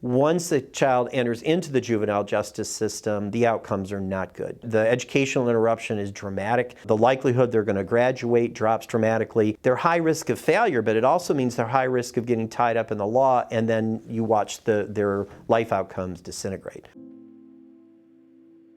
Once a child enters into the juvenile justice system, the outcomes are not good. The educational interruption is dramatic. The likelihood they're going to graduate drops dramatically. They're high risk of failure, but it also means they're high risk of getting tied up in the law, and then you watch their life outcomes disintegrate.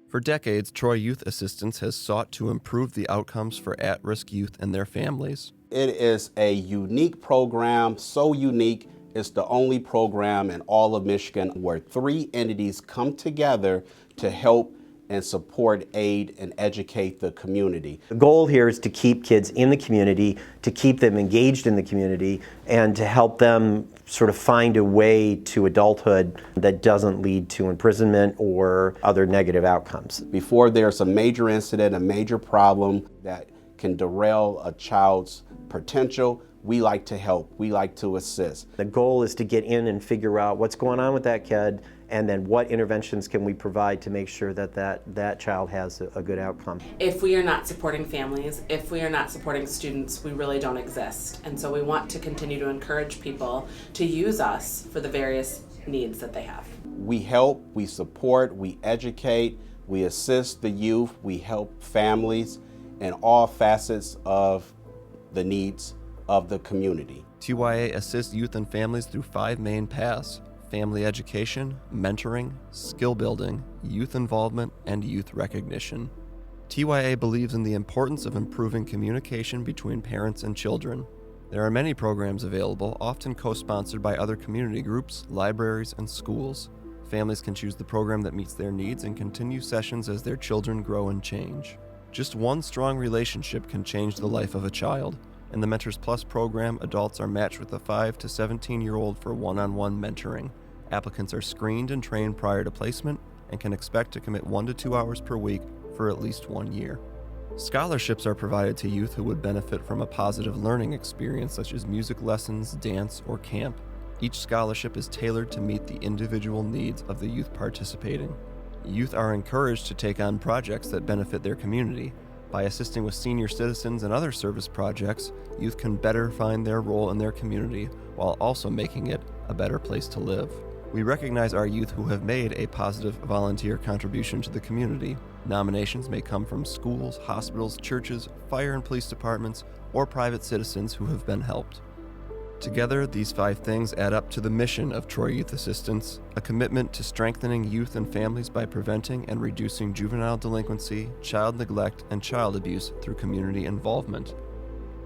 For decades, Troy Youth Assistance has sought to improve the outcomes for at-risk youth and their families. It is a unique program, so unique. It's the only program in all of Michigan where 3 entities come together to help and support, aid, and educate the community. The goal here is to keep kids in the community, to keep them engaged in the community, and to help them sort of find a way to adulthood that doesn't lead to imprisonment or other negative outcomes. Before there's a major incident, a major problem that can derail a child's potential, we like to help, we like to assist. The goal is to get in and figure out what's going on with that kid, and then what interventions can we provide to make sure that that child has a good outcome. If we are not supporting families, if we are not supporting students, we really don't exist. And so we want to continue to encourage people to use us for the various needs that they have. We help, we support, we educate, we assist the youth, we help families in all facets of the needs of the community. TYA assists youth and families through 5 main paths: family education, mentoring, skill building, youth involvement, and youth recognition. TYA believes in the importance of improving communication between parents and children. There are many programs available, often co-sponsored by other community groups, libraries, and schools. Families can choose the program that meets their needs and continue sessions as their children grow and change. Just one strong relationship can change the life of a child. In the Mentors Plus program, adults are matched with a 5 to 17-year-old for one-on-one mentoring. Applicants are screened and trained prior to placement and can expect to commit 1 to 2 hours per week for at least 1 year. Scholarships are provided to youth who would benefit from a positive learning experience such as music lessons, dance, or camp. Each scholarship is tailored to meet the individual needs of the youth participating. Youth are encouraged to take on projects that benefit their community. By assisting with senior citizens and other service projects, youth can better find their role in their community while also making it a better place to live. We recognize our youth who have made a positive volunteer contribution to the community. Nominations may come from schools, hospitals, churches, fire and police departments, or private citizens who have been helped. Together, these 5 things add up to the mission of Troy Youth Assistance, a commitment to strengthening youth and families by preventing and reducing juvenile delinquency, child neglect, and child abuse through community involvement.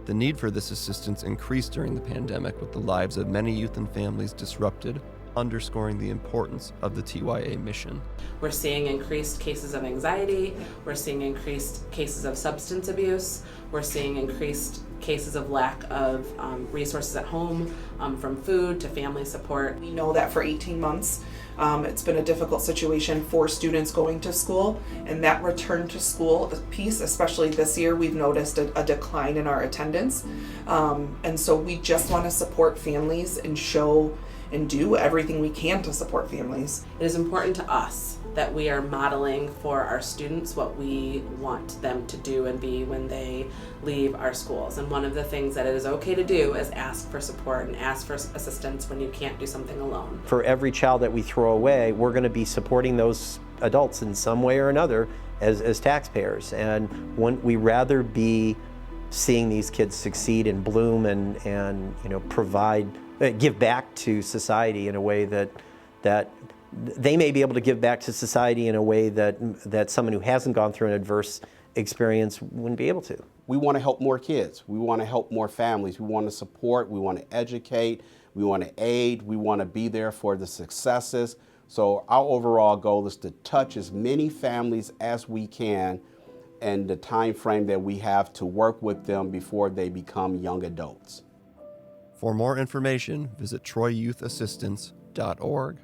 The need for this assistance increased during the pandemic, with the lives of many youth and families disrupted, underscoring the importance of the TYA mission. We're seeing increased cases of anxiety, we're seeing increased cases of substance abuse, we're seeing increased cases of lack of resources at home, from food to family support. We know that for 18 months, it's been a difficult situation for students going to school, and that return to school piece, especially this year, we've noticed a decline in our attendance. And so we just want to support families and show and do everything we can to support families. It is important to us that we are modeling for our students what we want them to do and be when they leave our schools. And one of the things that it is okay to do is ask for support and ask for assistance when you can't do something alone. For every child that we throw away, we're going to be supporting those adults in some way or another as taxpayers. And we rather be seeing these kids succeed and bloom and provide, give back to society in a way that they may be able to give back to society in a way that someone who hasn't gone through an adverse experience wouldn't be able to. We want to help more kids. We want to help more families. We want to support. We want to educate. We want to aid. We want to be there for the successes. So our overall goal is to touch as many families as we can and the time frame that we have to work with them before they become young adults. For more information, visit troyyouthassistance.org.